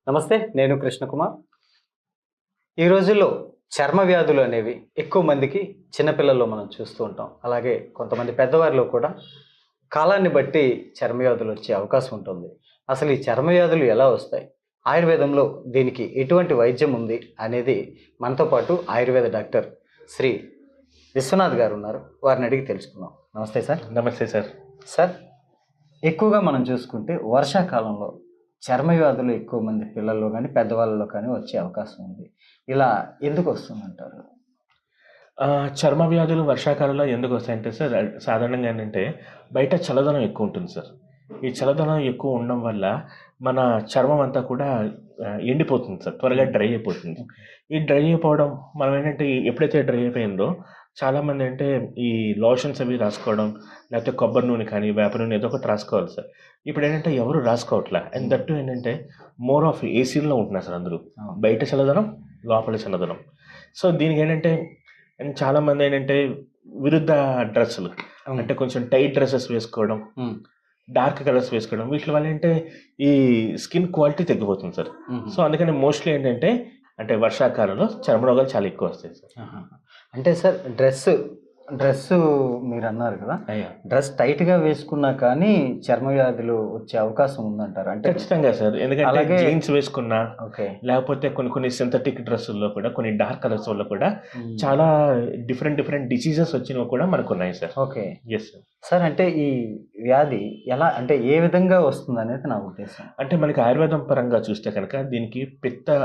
నమస్తే. నేను కృష్ణకుమార్. ఈ రోజుల్లో చర్మ వ్యాధులు అనేవి ఎక్కువ మందికి చిన్నపిల్లల్లో మనం చూస్తూ ఉంటాం. అలాగే కొంతమంది పెద్దవారిలో కూడా కాలాన్ని బట్టి చర్మ వ్యాధులు వచ్చే అవకాశం ఉంటుంది. అసలు ఈ చర్మ వ్యాధులు ఎలా వస్తాయి? ఆయుర్వేదంలో దీనికి ఎటువంటి వైద్యం ఉంది అనేది మనతో పాటు ఆయుర్వేద డాక్టర్ శ్రీ విశ్వనాథ్ గారు ఉన్నారు. వారిని అడిగి తెలుసుకుందాం. నమస్తే సార్. నమస్తే సార్. సార్, ఎక్కువగా మనం చూసుకుంటే వర్షాకాలంలో చర్మ వ్యాధులు ఎక్కువ మంది పిల్లల్లో కానీ పెద్దవాళ్ళలో కానీ వచ్చే అవకాశం ఉంది. ఇలా ఎందుకు వస్తుందంటారు? చర్మ వ్యాధులు వర్షాకాలంలో ఎందుకు వస్తాయంటే సార్, సాధారణంగా ఏంటంటే బయట చల్లదనం ఎక్కువ ఉంటుంది సార్. ఈ చల్లదనం ఎక్కువ ఉండడం వల్ల మన చర్మం అంతా కూడా ఎండిపోతుంది సార్, త్వరగా డ్రై అయిపోతుంది. ఈ డ్రై అయిపోవడం మనం ఏంటంటే ఎప్పుడైతే డ్రై అయిపోయిందో చాలామంది అంటే ఈ లోషన్స్ అవి రాసుకోవడం, లేకపోతే కొబ్బరి నూనె కానీ వేప నూనె ఏదో ఒకటి రాసుకోవాలి సార్. ఇప్పుడు ఏంటంటే ఎవరు రాసుకోవట్లే. అండ్ దట్టు ఏంటంటే మోర్ ఆఫ్ ఏసీలో ఉంటున్నారు సార్ అందరూ. బయట చల్లదనం, లోపల చల్లదనం. సో దీనికి ఏంటంటే చాలామంది ఏంటంటే విరుద్ధ డ్రెస్సులు, అంటే కొంచెం టైట్ డ్రెస్సెస్ వేసుకోవడం, డార్క్ కలర్స్ వేసుకోవడం, వీటి వల్ల ఏంటంటే ఈ స్కిన్ క్వాలిటీ తగ్గిపోతుంది సార్. సో అందుకని మోస్ట్లీ ఏంటంటే అంటే వర్షాకాలంలో చర్మ రోగాలు చాలా ఎక్కువ వస్తాయి సార్. అంటే సార్, డ్రెస్ మీరు అన్నారు కదా, డ్రెస్ టైట్గా వేసుకున్నా కానీ చర్మ వ్యాధులు వచ్చే అవకాశం ఉందంటారు? అంటే ఖచ్చితంగా సార్. ఎందుకంటే జీన్స్ వేసుకున్నా, లేకపోతే కొన్ని సింథటిక్ డ్రెస్సుల్లో కూడా కొన్ని డార్క్ కలర్స్ వల్ల కూడా చాలా డిఫరెంట్ డిసీజెస్ వచ్చినవి కూడా మనకు ఉన్నాయి sir. Okay. Yes sir. Sir, అంటే ఈ వ్యాధి ఎలా, అంటే ఏ విధంగా వస్తుంది అనేది నా ఉద్దేశం. అంటే మనకి ఆయుర్వేదం పరంగా చూస్తే కనుక దీనికి పిత్త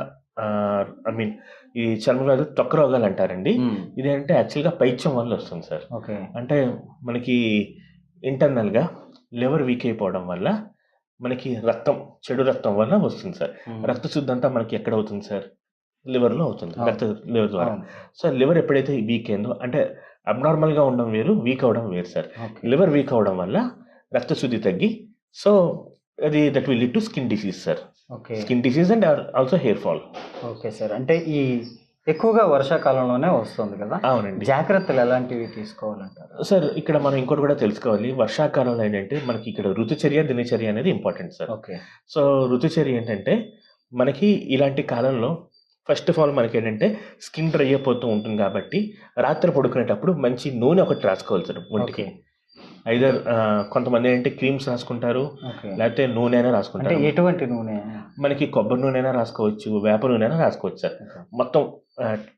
ఈ చర్మ వ్యాధులు త్వక్ రోగాలు అంటారండి. ఇదేంటే యాక్చువల్గా పైత్యం వల్ల వస్తుంది సార్. ఓకే. అంటే మనకి ఇంటర్నల్గా లివర్ వీక్ అయిపోవడం వల్ల మనకి చెడు రక్తం వల్ల వస్తుంది సార్. రక్త శుద్ధి అంతా మనకి ఎక్కడ అవుతుంది సార్? లివర్లో అవుతుంది, లివర్ ద్వారా. సో లివర్ ఎప్పుడైతే వీక్ అయిందో, అంటే అబ్నార్మల్గా ఉండడం వేరు, వీక్ అవడం వేరు సార్. లివర్ వీక్ అవడం వల్ల రక్త శుద్ధి తగ్గి, సో అది that will lead to skin disease sir. Skin disease and also hair fall. Okay sir. అంటే ఈ ఎక్కువగా వర్షాకాలంలోనే వస్తుంది కదా? అవునండి. జాగ్రత్తలు ఎలాంటివి తీసుకోవాలంటారు సార్? ఇక్కడ మనం ఇంకోటి కూడా తెలుసుకోవాలి. వర్షాకాలంలో ఏంటంటే మనకి ఇక్కడ ఋతుచర్య, దినచర్య అనేది ఇంపార్టెంట్ సార్. ఓకే. సో ఋతుచర్య ఏంటంటే మనకి ఇలాంటి కాలంలో ఫస్ట్ ఆఫ్ ఆల్ మనకి ఏంటంటే స్కిన్ డ్రై అయిపోతూ ఉంటుంది కాబట్టి రాత్రి పడుకునేటప్పుడు మంచి నూనె ఒకటి రాసుకోవాలి సార్ ఒంటికి. ఐదర్ కొంతమంది ఏంటంటే క్రీమ్స్ రాసుకుంటారు, లేకపోతే నూనె అయినా రాసుకుంటారు. ఎటువంటి నూనె? మనకి కొబ్బరి నూనె అయినా రాసుకోవచ్చు, వేప నూనె అయినా రాసుకోవచ్చు సార్. మొత్తం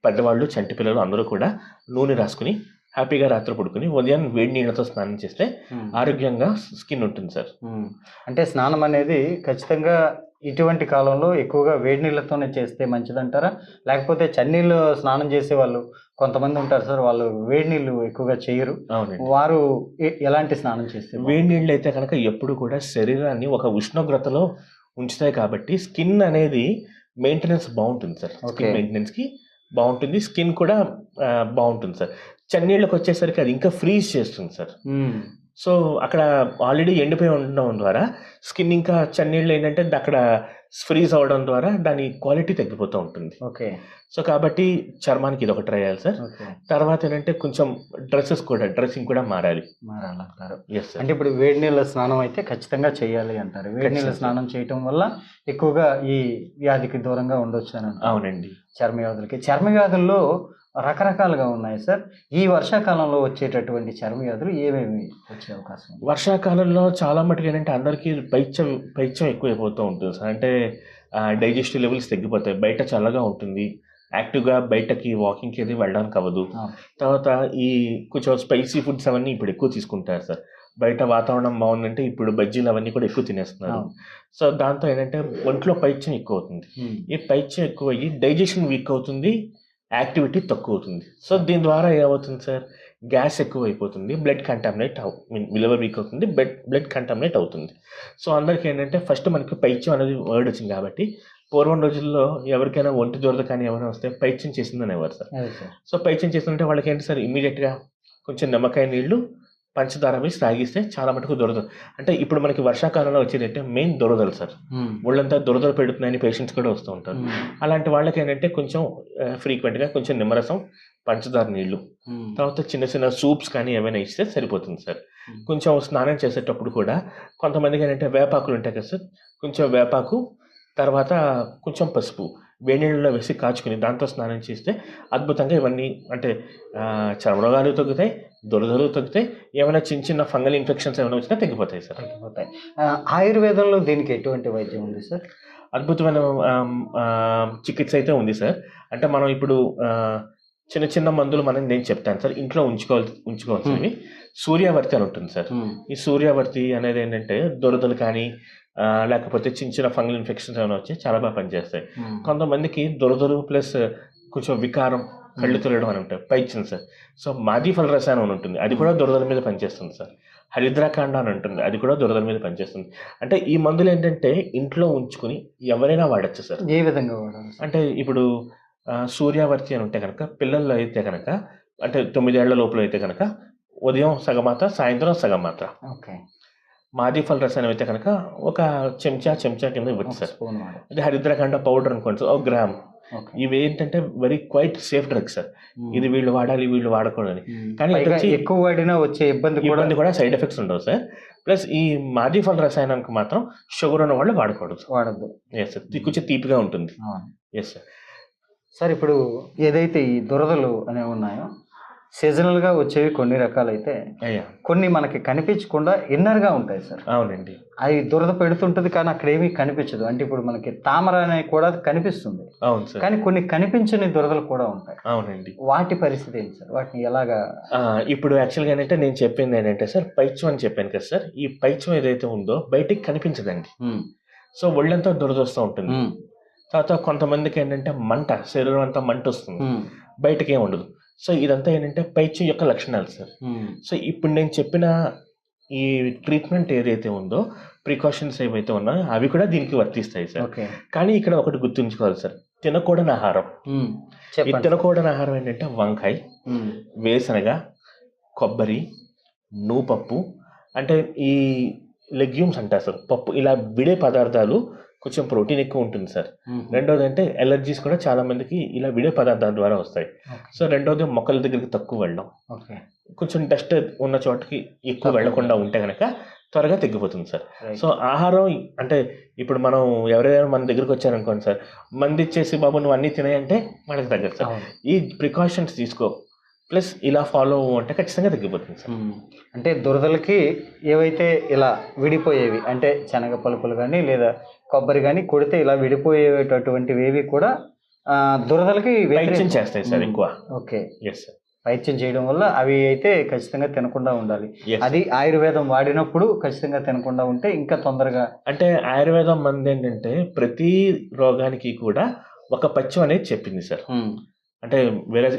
పెద్దవాళ్ళు, చంటి పిల్లలు అందరూ కూడా నూనె రాసుకుని హ్యాపీగా రాత్రి పడుకుని ఉదయం వేడి నీళ్ళతో స్నానం చేస్తే ఆరోగ్యంగా స్కిన్ ఉంటుంది సార్. అంటే స్నానం అనేది ఖచ్చితంగా ఇటువంటి కాలంలో ఎక్కువగా వేడి నీళ్ళతోనే చేస్తే మంచిదంటారా? లేకపోతే చన్నీళ్ళు స్నానం చేసే వాళ్ళు కొంతమంది ఉంటారు సార్, వాళ్ళు వేడి నీళ్ళు ఎక్కువగా చేయరు. అవునండి. వారు ఎలాంటి స్నానం చేస్తే? వేడి నీళ్ళు అయితే కనుక ఎప్పుడు కూడా శరీరాన్ని ఒక ఉష్ణోగ్రతలో ఉంచుతాయి కాబట్టి స్కిన్ అనేది మెయింటెనెన్స్ బాగుంటుంది సార్. స్కిన్ మెయింటెనెన్స్కి బాగుంటుంది, స్కిన్ కూడా బాగుంటుంది సార్. చన్నీళ్ళకి వచ్చేసరికి అది ఇంకా ఫ్రీజ్ చేస్తుంది సార్. సో అక్కడ ఆల్రెడీ ఎండిపోయి ఉండడం ద్వారా స్కిన్ ఇంకా చన్నీళ్ళు ఏంటంటే అక్కడ ఫ్రీజ్ అవ్వడం ద్వారా దాని క్వాలిటీ తగ్గిపోతూ ఉంటుంది. ఓకే. సో కాబట్టి చర్మానికి ఇది ఒకటి ట్రై చేయాలి సార్. తర్వాత ఏంటంటే కొంచెం డ్రెస్సింగ్ కూడా మారాలంటారు. అంటే ఇప్పుడు వేడి నీళ్ళ స్నానం అయితే ఖచ్చితంగా చేయాలి అంటారు. వేడి నీళ్ళ స్నానం చేయటం వల్ల ఎక్కువగా ఈ వ్యాధికి దూరంగా ఉండొచ్చు అని. అవునండి. చర్మ వ్యాధుల్లో రకరకాలుగా ఉన్నాయి సార్. ఈ వర్షాకాలంలో వచ్చేటటువంటి చర్మ వ్యాధులు ఏమేమి వచ్చే అవకాశం? వర్షాకాలంలో చాలా మటుకు ఏంటంటే అందరికీ పైత్యం ఎక్కువైపోతూ ఉంటుంది సార్. అంటే డైజెస్టివ్ లెవెల్స్ తగ్గిపోతాయి, బయట చల్లగా ఉంటుంది, యాక్టివ్గా బయటకి వాకింగ్కి అది వెళ్ళడానికి అవ్వదు. తర్వాత ఈ కొంచెం స్పైసీ ఫుడ్స్ అవన్నీ ఇప్పుడు ఎక్కువ తీసుకుంటారు సార్. బయట వాతావరణం బాగుందంటే ఇప్పుడు బజ్జీలు అవన్నీ కూడా ఎక్కువ తినేస్తున్నారు. సో దాంతో ఏంటంటే ఒంట్లో పైత్యం ఎక్కువ అవుతుంది. ఈ పైత్యం ఎక్కువ అయ్యి డైజెషన్ వీక్ అవుతుంది, యాక్టివిటీ తక్కువ అవుతుంది. సో దీని ద్వారా ఏమవుతుంది సార్? గ్యాస్ ఎక్కువ అయిపోతుంది, బ్లడ్ కంటామినేట్ లివర్ వీక్ అవుతుంది, బ్లడ్ కంటామినేట్ అవుతుంది. సో అందరికీ ఏంటంటే ఫస్ట్ మనకి పైత్యం అనేది వర్డ్ వచ్చింది కాబట్టి పూర్వం రోజుల్లో ఎవరికైనా ఒంటి దొరద కానీ ఏమైనా వస్తే పైత్యం చేసిందని ఎవరు సార్. సో పైత్యం చేస్తుంటే వాళ్ళకి ఏంటి సార్, ఇమీడియట్గా కొంచెం నిమ్మకాయ నీళ్లు, పంచదార వేసి తాగిస్తే చాలా మటుకు దొరదలు. అంటే ఇప్పుడు మనకి వర్షాకాలంలో వచ్చేది అంటే మెయిన్ దొరదలు సార్. ఒళ్ళంతా దొరదలు పెడుతున్నాయని పేషెంట్స్ కూడా వస్తూ ఉంటారు. అలాంటి వాళ్ళకి ఏంటంటే కొంచెం ఫ్రీక్వెంట్గా కొంచెం నిమ్మరసం, పంచదార నీళ్లు, తర్వాత చిన్న చిన్న సూప్స్ కానీ ఏమైనా ఇస్తే సరిపోతుంది సార్. కొంచెం స్నానం చేసేటప్పుడు కూడా కొంతమందికి ఏంటంటే వేపాకులు ఉంటాయి కదా సార్, కొంచెం వేపాకు తర్వాత కొంచెం పసుపు వేడి నీళ్ళలో వేసి కాచుకుని దాంతో స్నానం చేస్తే అద్భుతంగా ఇవన్నీ అంటే చర్మరోగాలు తగ్గుతాయి, దురదలు తగ్గుతాయి, ఏమైనా చిన్న చిన్న ఫంగల్ ఇన్ఫెక్షన్స్ ఏమైనా వచ్చినా తగ్గిపోతాయి సార్. తగ్గిపోతాయి. ఆయుర్వేదంలో దీనికి ఎటువంటి వైద్యం ఉంది సార్? అద్భుతమైన చికిత్స అయితే ఉంది సార్. అంటే మనం ఇప్పుడు చిన్న చిన్న మందులు నేను చెప్తాను సార్, ఇంట్లో ఉంచుకోవాల్సినవి. సూర్యావర్తి అని ఉంటుంది సార్. ఈ సూర్యావర్తి అనేది ఏంటంటే దురదలు కానీ లేకపోతే చిన్న చిన్న ఫంగల్ ఇన్ఫెక్షన్స్ ఏమైనా వచ్చి చాలా బాగా పనిచేస్తాయి. కొంతమందికి దురదలు ప్లస్ కొంచెం వికారం, కళ్ళు తిరగడం అని ఉంటాయి, పైత్యం సార్. సో మాది ఫల రసాయనం అని ఉంటుంది, అది కూడా దురదల మీద పనిచేస్తుంది సార్. హరిద్రాకాండ అని ఉంటుంది, అది కూడా దురదల మీద పనిచేస్తుంది. అంటే ఈ మందులు ఏంటంటే ఇంట్లో ఉంచుకుని ఎవరైనా వాడచ్చు సార్. ఏ విధంగా వాడాలి? అంటే ఇప్పుడు సూర్యావర్తి అని ఉంటే కనుక పిల్లల్లో అయితే కనుక అంటే 9 ఏళ్ల లోపల అయితే కనుక ఉదయం సగం మాత్ర, సాయంత్రం సగం మాత్ర. ఓకే. మాది ఫల రసాయనం అయితే కనుక ఒక చెంచా కింద ఇవ్వచ్చు సార్. అది హరిద్రాకాండ పౌడర్ అనుకోండి, 1 గ్రామ్. ఇవి ఏంటంటే very quite safe drugs sir. ఇది వీళ్ళు వాడాలి, వీళ్ళు వాడకూడదని. కానీ ఎక్కువ వాడినా వచ్చే ఇబ్బంది కూడా సైడ్ ఎఫెక్ట్స్ ఉండవు సార్. ప్లస్ ఈ మాది ఫల రసాయనానికి మాత్రం షుగర్ ఉన్న వాళ్ళు వాడద్దు. ఎస్ సార్, కొంచెం తీపిగా ఉంటుంది. Yes sir. సార్ ఇప్పుడు ఏదైతే ఈ దురదలు అనేవి ఉన్నాయో సీజనల్గా వచ్చేవి కొన్ని రకాలైతే, కొన్ని మనకి కనిపించకుండా ఇన్నర్గా ఉంటాయి సార్. అవునండి. అవి దురద పెడుతుంటుంది కానీ అక్కడ ఏమీ కనిపించదు. అంటే ఇప్పుడు మనకి తామర అనేది కూడా కనిపిస్తుంది. అవును సార్. కానీ కొన్ని కనిపించని దురదలు కూడా ఉంటాయి. అవునండి. వాటి పరిస్థితి ఏంటి సార్? వాటిని ఎలాగా? ఇప్పుడు యాక్చువల్గా ఏంటంటే నేను చెప్పింది ఏంటంటే సార్, పైత్యం అని చెప్పాను కదా సార్. ఈ పైత్యం ఏదైతే ఉందో బయటికి కనిపించదండి. సో ఒళ్ళంతా దురద వస్తూ ఉంటుంది. తర్వాత కొంతమందికి ఏంటంటే శరీరం అంతా మంట వస్తుంది, బయటకి ఏమి ఉండదు. సో ఇదంతా ఏంటంటే పైత్యం యొక్క లక్షణాలు సార్. సో ఇప్పుడు నేను చెప్పిన ఈ ట్రీట్మెంట్ ఏదైతే ఉందో, ప్రికాషన్స్ ఏవైతే ఉన్నాయో అవి కూడా దీనికి వర్తిస్తాయి సార్. కానీ ఇక్కడ ఒకటి గుర్తుంచుకోవాలి సార్, తినకూడని ఆహారం. ఈ తినకూడని ఆహారం ఏంటంటే వంకాయ, వేరుశనగ, కొబ్బరి, నూపప్పు, అంటే ఈ లెగ్యూమ్స్ అంటారు సార్, పప్పు, ఇలా విడే పదార్థాలు కొంచెం ప్రోటీన్ ఎక్కువ ఉంటుంది సార్. రెండోది అంటే ఎలర్జీస్ కూడా చాలా మందికి ఇలా విడే పదార్థాల ద్వారా వస్తాయి. సో రెండోది మొక్కల దగ్గరికి తక్కువ వెళ్ళడం, కొంచెం డస్ట్ ఉన్న చోటకి ఎక్కువ వెళ్లకుండా ఉంటే కనుక త్వరగా తగ్గిపోతుంది సార్. సో ఆహారం అంటే ఇప్పుడు మనం ఎవరైనా మన దగ్గరికి వచ్చారనుకోండి సార్, మంది ఇచ్చేసి బాబు నువ్వు అన్నీ తినాయంటే మనకి తగ్గదు సార్. ఈ ప్రికాషన్స్ తీసుకో ప్లస్ ఇలా ఫాలో అంటే ఖచ్చితంగా తగ్గిపోతుంది సార్. అంటే దురదలకి ఏవైతే ఇలా విడిపోయేవి అంటే శనగ పలుకులు కానీ లేదా కొబ్బరి కానీ కొడితే ఇలా విడిపోయేటటువంటివి ఏవి కూడా దురదలకి పైత్యం చేస్తాయి సార్ ఎక్కువ. ఓకే. Yes sir. పైత్యం చేయడం వల్ల అవి అయితే ఖచ్చితంగా తినకుండా ఉండాలి. అది ఆయుర్వేదం వాడినప్పుడు ఖచ్చితంగా తినకుండా ఉంటే ఇంకా తొందరగా. అంటే ఆయుర్వేదం మంది ఏంటంటే ప్రతి రోగానికి కూడా ఒక పథ్యం అనేది చెప్పింది సార్. అంటే వేరే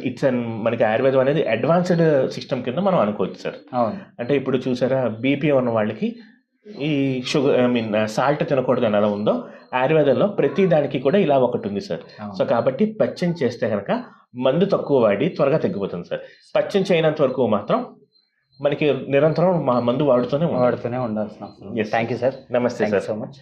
మనకి ఆయుర్వేదం అనేది అడ్వాన్స్డ్ సిస్టమ్ కింద మనం అనుకోవచ్చు సార్. అంటే ఇప్పుడు చూసారా, బీపీ ఉన్న వాళ్ళకి ఈ షుగర్ సాల్ట్ తినకూడదు అని ఎలా ఉందో, ఆయుర్వేదంలో ప్రతి దానికి కూడా ఇలా ఒకటి ఉంది సార్. సో కాబట్టి పథ్యం చేస్తే కనుక మందు తక్కువ వాడి త్వరగా తగ్గిపోతుంది సార్. పథ్యం చేయనంత వరకు మాత్రం మనకి నిరంతరం మందు వాడుతూనే ఉండాల్సిన. Thank you sir. నమస్తే సార్. So much.